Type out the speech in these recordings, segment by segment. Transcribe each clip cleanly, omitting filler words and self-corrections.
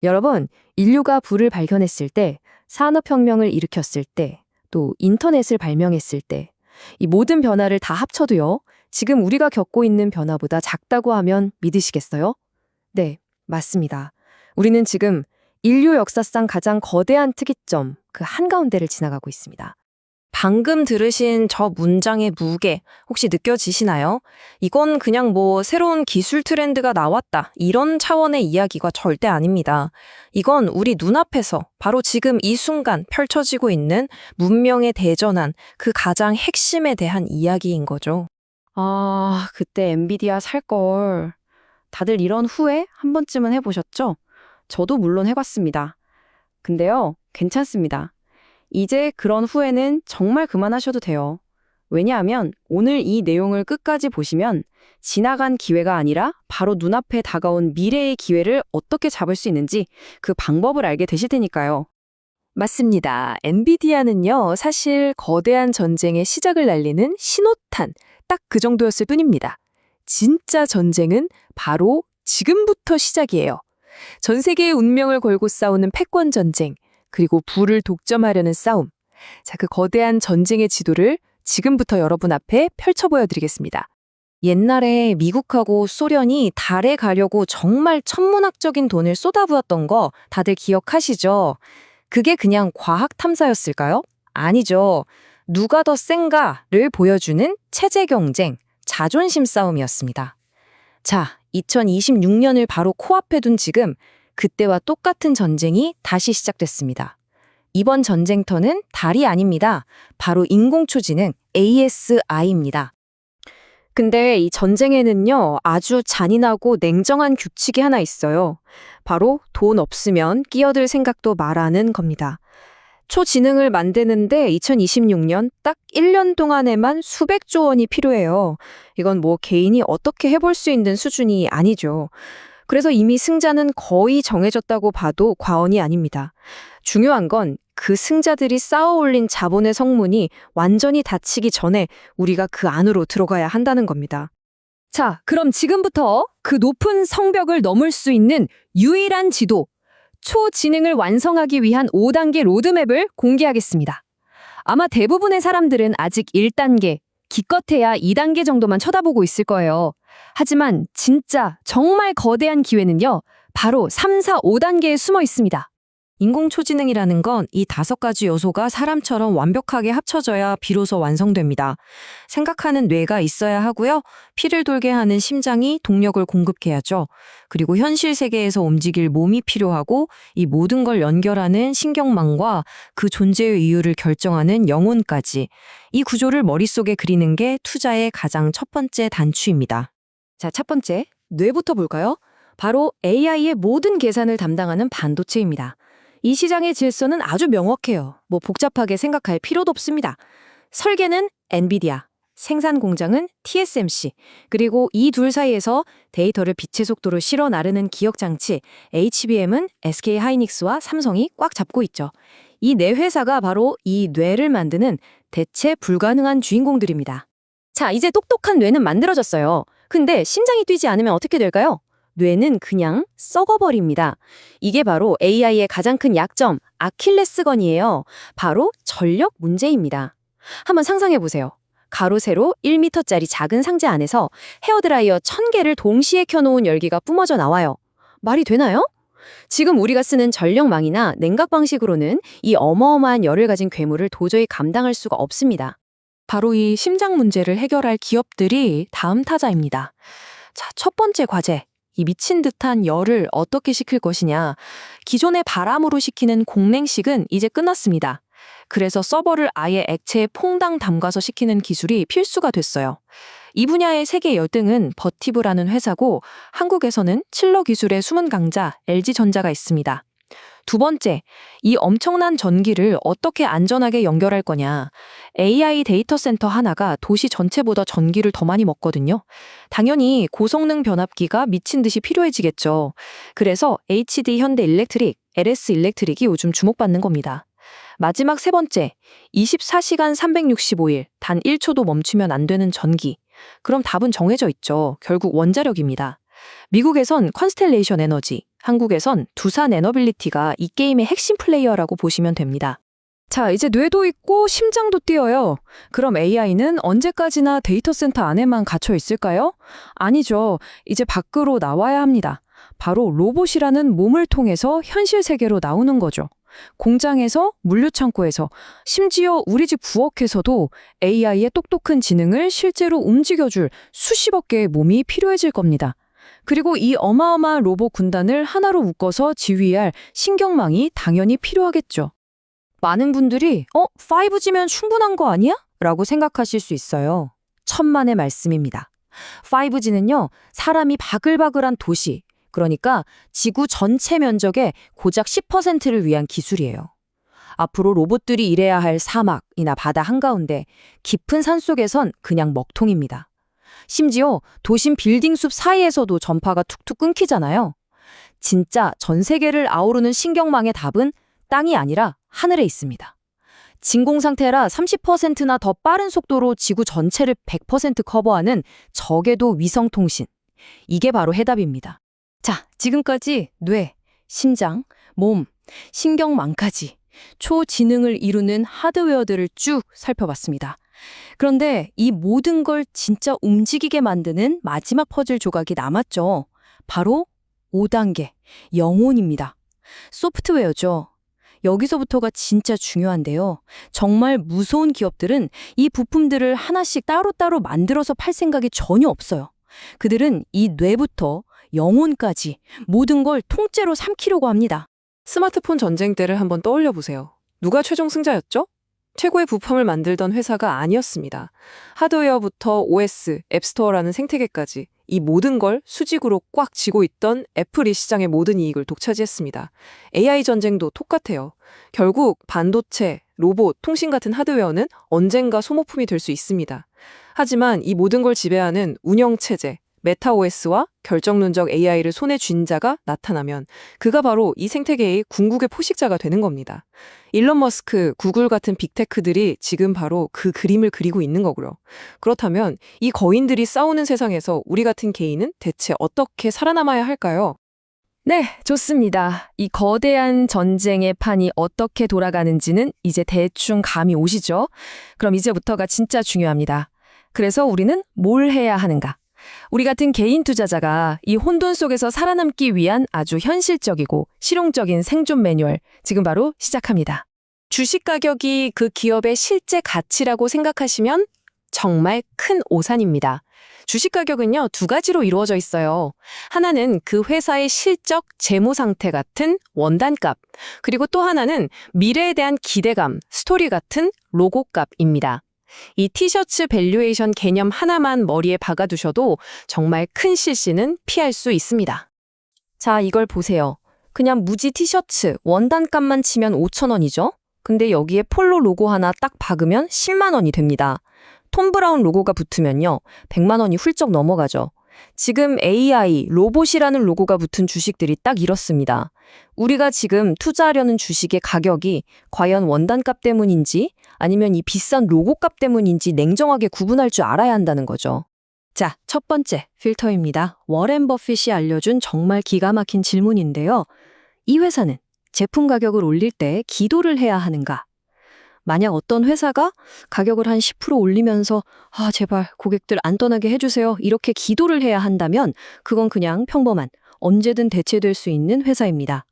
여러분, 인류가 불을 발견했을 때, 산업혁명을 일으켰을 때, 또 인터넷을 발명했을 때, 이 모든 변화를 다 합쳐도요, 지금 우리가 겪고 있는 변화보다 작다고 하면 믿으시겠어요? 네, 맞습니다. 우리는 지금 인류 역사상 가장 거대한 특이점, 그 한가운데를 지나가고 있습니다. 방금 들으신 저 문장의 무게 혹시 느껴지시나요? 이건 그냥 새로운 기술 트렌드가 나왔다 이런 차원의 이야기가 절대 아닙니다. 이건 우리 눈앞에서 바로 지금 이 순간 펼쳐지고 있는 문명의 대전환 그 가장 핵심에 대한 이야기인 거죠. 아, 그때 엔비디아 살 걸. 다들 이런 후회 한 번쯤은 해보셨죠? 저도 물론 해봤습니다. 근데요, 괜찮습니다. 이제 그런 후회는 정말 그만하셔도 돼요. 왜냐하면 오늘 이 내용을 끝까지 보시면 지나간 기회가 아니라 바로 눈앞에 다가온 미래의 기회를 어떻게 잡을 수 있는지 그 방법을 알게 되실 테니까요. 맞습니다. 엔비디아는요, 사실 거대한 전쟁의 시작을 날리는 신호탄, 딱 그 정도였을 뿐입니다. 진짜 전쟁은 바로 지금부터 시작이에요. 전 세계의 운명을 걸고 싸우는 패권 전쟁, 그리고 부를 독점하려는 싸움. 자, 그 거대한 전쟁의 지도를 지금부터 여러분 앞에 펼쳐 보여드리겠습니다. 옛날에 미국하고 소련이 달에 가려고 정말 천문학적인 돈을 쏟아부었던 거 다들 기억하시죠? 그게 그냥 과학 탐사였을까요? 아니죠. 누가 더 센가를 보여주는 체제 경쟁, 자존심 싸움이었습니다. 자, 2026년을 바로 코앞에 둔 지금 그때와 똑같은 전쟁이 다시 시작됐습니다. 이번 전쟁터는 달이 아닙니다. 바로 인공초지능 ASI입니다. 근데 이 전쟁에는요, 아주 잔인하고 냉정한 규칙이 하나 있어요. 바로 돈 없으면 끼어들 생각도 말하는 겁니다. 초지능을 만드는데 2026년 딱 1년 동안에만 수백조 원이 필요해요. 이건 개인이 어떻게 해볼 수 있는 수준이 아니죠. 그래서 이미 승자는 거의 정해졌다고 봐도 과언이 아닙니다. 중요한 건 그 승자들이 쌓아 올린 자본의 성문이 완전히 닫히기 전에 우리가 그 안으로 들어가야 한다는 겁니다. 자, 그럼 지금부터 그 높은 성벽을 넘을 수 있는 유일한 지도, 초지능을 완성하기 위한 5단계 로드맵을 공개하겠습니다. 아마 대부분의 사람들은 아직 1단계, 기껏해야 2단계 정도만 쳐다보고 있을 거예요. 하지만 진짜 정말 거대한 기회는요, 바로 3, 4, 5단계에 숨어 있습니다. 인공초지능이라는 건 이 5가지 요소가 사람처럼 완벽하게 합쳐져야 비로소 완성됩니다. 생각하는 뇌가 있어야 하고요. 피를 돌게 하는 심장이 동력을 공급해야죠. 그리고 현실 세계에서 움직일 몸이 필요하고 이 모든 걸 연결하는 신경망과 그 존재의 이유를 결정하는 영혼까지. 이 구조를 머릿속에 그리는 게 투자의 가장 첫 번째 단추입니다. 자, 첫 번째, 뇌부터 볼까요? 바로 AI의 모든 계산을 담당하는 반도체입니다. 이 시장의 질서는 아주 명확해요. 복잡하게 생각할 필요도 없습니다. 설계는 엔비디아, 생산 공장은 TSMC, 그리고 이 둘 사이에서 데이터를 빛의 속도로 실어 나르는 기억 장치 HBM은 SK 하이닉스와 삼성이 꽉 잡고 있죠. 이 네 회사가 바로 이 뇌를 만드는 대체 불가능한 주인공들입니다. 자, 이제 똑똑한 뇌는 만들어졌어요. 근데 심장이 뛰지 않으면 어떻게 될까요? 뇌는 그냥 썩어버립니다. 이게 바로 AI의 가장 큰 약점, 아킬레스건이에요. 바로 전력 문제입니다. 한번 상상해보세요. 가로 세로 1m짜리 작은 상자 안에서 헤어드라이어 1000개를 동시에 켜놓은 열기가 뿜어져 나와요. 말이 되나요? 지금 우리가 쓰는 전력망이나 냉각 방식으로는 이 어마어마한 열을 가진 괴물을 도저히 감당할 수가 없습니다. 바로 이 심장 문제를 해결할 기업들이 다음 타자입니다. 자, 첫 번째 과제. 이 미친 듯한 열을 어떻게 식힐 것이냐. 기존의 바람으로 식히는 공냉식은 이제 끝났습니다. 그래서 서버를 아예 액체에 퐁당 담가서 식히는 기술이 필수가 됐어요. 이 분야의 세계 열등은 버티브라는 회사고 한국에서는 칠러 기술의 숨은 강자 LG전자가 있습니다. 두 번째, 이 엄청난 전기를 어떻게 안전하게 연결할 거냐. AI 데이터 센터 하나가 도시 전체보다 전기를 더 많이 먹거든요. 당연히 고성능 변압기가 미친 듯이 필요해지겠죠. 그래서 HD 현대 일렉트릭, LS 일렉트릭이 요즘 주목받는 겁니다. 마지막 세 번째, 24시간 365일, 단 1초도 멈추면 안 되는 전기. 그럼 답은 정해져 있죠. 결국 원자력입니다. 미국에선 컨스텔레이션 에너지, 한국에선 두산 에너빌리티가 이 게임의 핵심 플레이어라고 보시면 됩니다. 자, 이제 뇌도 있고 심장도 뛰어요. 그럼 AI는 언제까지나 데이터 센터 안에만 갇혀 있을까요? 아니죠. 이제 밖으로 나와야 합니다. 바로 로봇이라는 몸을 통해서 현실 세계로 나오는 거죠. 공장에서, 물류창고에서, 심지어 우리 집 부엌에서도 AI의 똑똑한 지능을 실제로 움직여줄 수십억 개의 몸이 필요해질 겁니다. 그리고 이 어마어마한 로봇 군단을 하나로 묶어서 지휘할 신경망이 당연히 필요하겠죠. 많은 분들이 5G면 충분한 거 아니야? 라고 생각하실 수 있어요. 천만의 말씀입니다. 5G는요, 사람이 바글바글한 도시, 그러니까 지구 전체 면적의 고작 10%를 위한 기술이에요. 앞으로 로봇들이 일해야 할 사막이나 바다 한가운데 깊은 산속에선 그냥 먹통입니다. 심지어 도심 빌딩 숲 사이에서도 전파가 툭툭 끊기잖아요. 진짜 전 세계를 아우르는 신경망의 답은 땅이 아니라 하늘에 있습니다. 진공 상태라 30%나 더 빠른 속도로 지구 전체를 100% 커버하는 저궤도 위성 통신. 이게 바로 해답입니다. 자, 지금까지 뇌, 심장, 몸, 신경망까지 초지능을 이루는 하드웨어들을 쭉 살펴봤습니다. 그런데 이 모든 걸 진짜 움직이게 만드는 마지막 퍼즐 조각이 남았죠. 바로 5단계, 영혼입니다. 소프트웨어죠. 여기서부터가 진짜 중요한데요. 정말 무서운 기업들은 이 부품들을 하나씩 따로따로 만들어서 팔 생각이 전혀 없어요. 그들은 이 뇌부터 영혼까지 모든 걸 통째로 삼키려고 합니다. 스마트폰 전쟁 때를 한번 떠올려 보세요. 누가 최종 승자였죠? 최고의 부품을 만들던 회사가 아니었습니다. 하드웨어부터 OS, 앱스토어라는 생태계까지 이 모든 걸 수직으로 꽉 쥐고 있던 애플이 시장의 모든 이익을 독차지했습니다. AI 전쟁도 똑같아요. 결국 반도체, 로봇, 통신 같은 하드웨어는 언젠가 소모품이 될 수 있습니다. 하지만 이 모든 걸 지배하는 운영체제, 메타OS와 결정론적 AI를 손에 쥔 자가 나타나면 그가 바로 이 생태계의 궁극의 포식자가 되는 겁니다. 일론 머스크, 구글 같은 빅테크들이 지금 바로 그 그림을 그리고 있는 거고요. 그렇다면 이 거인들이 싸우는 세상에서 우리 같은 개인은 대체 어떻게 살아남아야 할까요? 네, 좋습니다. 이 거대한 전쟁의 판이 어떻게 돌아가는지는 이제 대충 감이 오시죠? 그럼 이제부터가 진짜 중요합니다. 그래서 우리는 뭘 해야 하는가? 우리 같은 개인 투자자가 이 혼돈 속에서 살아남기 위한 아주 현실적이고 실용적인 생존 매뉴얼, 지금 바로 시작합니다. 주식 가격이 그 기업의 실제 가치라고 생각하시면 정말 큰 오산입니다. 주식 가격은요, 두 가지로 이루어져 있어요. 하나는 그 회사의 실적, 재무 상태 같은 원단값, 그리고 또 하나는 미래에 대한 기대감, 스토리 같은 로고값입니다. 이 티셔츠 밸류에이션 개념 하나만 머리에 박아두셔도 정말 큰 실시는 피할 수 있습니다. 자, 이걸 보세요. 그냥 무지 티셔츠, 원단값만 치면 5,000원이죠? 근데 여기에 폴로 로고 하나 딱 박으면 10만 원이 됩니다. 톰 브라운 로고가 붙으면요, 100만 원이 훌쩍 넘어가죠. 지금 AI, 로봇이라는 로고가 붙은 주식들이 딱 이렇습니다. 우리가 지금 투자하려는 주식의 가격이 과연 원단값 때문인지 아니면 이 비싼 로고값 때문인지 냉정하게 구분할 줄 알아야 한다는 거죠. 자, 첫 번째 필터입니다. 워렌 버핏이 알려준 정말 기가 막힌 질문인데요. 이 회사는 제품 가격을 올릴 때 기도를 해야 하는가? 만약 어떤 회사가 가격을 한 10% 올리면서 제발 고객들 안 떠나게 해주세요. 이렇게 기도를 해야 한다면 그건 그냥 평범한 언제든 대체될 수 있는 회사입니다.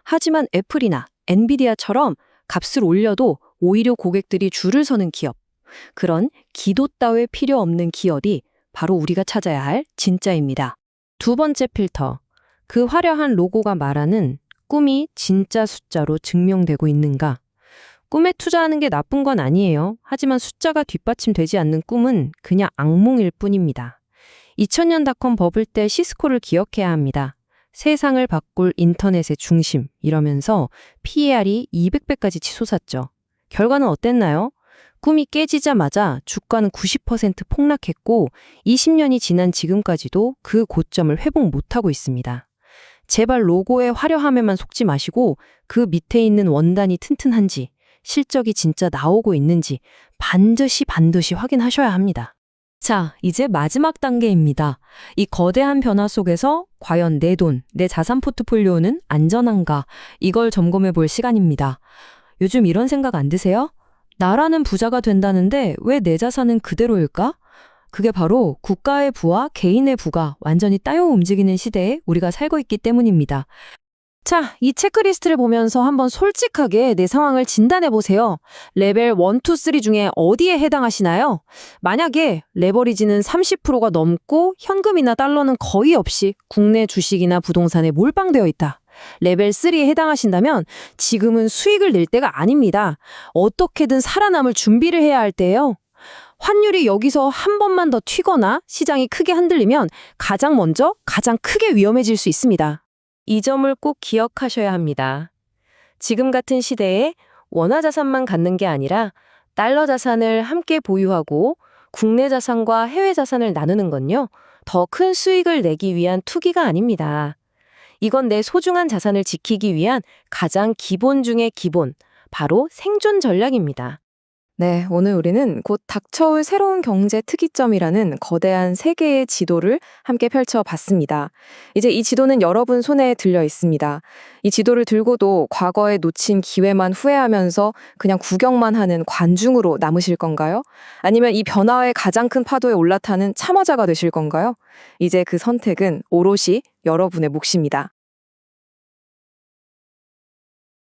하지만 애플이나 엔비디아처럼 값을 올려도 오히려 고객들이 줄을 서는 기업, 그런 기도 따위 필요 없는 기업이 바로 우리가 찾아야 할 진짜입니다. 두 번째 필터, 그 화려한 로고가 말하는 꿈이 진짜 숫자로 증명되고 있는가? 꿈에 투자하는 게 나쁜 건 아니에요. 하지만 숫자가 뒷받침되지 않는 꿈은 그냥 악몽일 뿐입니다. 2000년 닷컴 버블 때 시스코를 기억해야 합니다. 세상을 바꿀 인터넷의 중심 이러면서 PER이 200배까지 치솟았죠. 결과는 어땠나요? 꿈이 깨지자마자 주가는 90% 폭락했고 20년이 지난 지금까지도 그 고점을 회복 못하고 있습니다. 제발 로고의 화려함에만 속지 마시고 그 밑에 있는 원단이 튼튼한지 실적이 진짜 나오고 있는지 반드시 확인하셔야 합니다. 자, 이제 마지막 단계입니다. 이 거대한 변화 속에서 과연 내 돈, 내 자산 포트폴리오는 안전한가? 이걸 점검해 볼 시간입니다. 요즘 이런 생각 안 드세요? 나라는 부자가 된다는데 왜 내 자산은 그대로일까? 그게 바로 국가의 부와 개인의 부가 완전히 따로 움직이는 시대에 우리가 살고 있기 때문입니다. 자, 이 체크리스트를 보면서 한번 솔직하게 내 상황을 진단해 보세요. 레벨 1, 2, 3 중에 어디에 해당하시나요? 만약에 레버리지는 30%가 넘고 현금이나 달러는 거의 없이 국내 주식이나 부동산에 몰빵되어 있다. 레벨 3에 해당하신다면 지금은 수익을 낼 때가 아닙니다. 어떻게든 살아남을 준비를 해야 할 때예요. 환율이 여기서 한 번만 더 튀거나 시장이 크게 흔들리면 가장 먼저 가장 크게 위험해질 수 있습니다. 이 점을 꼭 기억하셔야 합니다. 지금 같은 시대에 원화 자산만 갖는 게 아니라 달러 자산을 함께 보유하고 국내 자산과 해외 자산을 나누는 건요, 더 큰 수익을 내기 위한 투기가 아닙니다. 이건 내 소중한 자산을 지키기 위한 가장 기본 중의 기본, 바로 생존 전략입니다. 네, 오늘 우리는 곧 닥쳐올 새로운 경제 특이점이라는 거대한 세계의 지도를 함께 펼쳐봤습니다. 이제 이 지도는 여러분 손에 들려 있습니다. 이 지도를 들고도 과거에 놓친 기회만 후회하면서 그냥 구경만 하는 관중으로 남으실 건가요? 아니면 이 변화의 가장 큰 파도에 올라타는 참여자가 되실 건가요? 이제 그 선택은 오롯이 여러분의 몫입니다.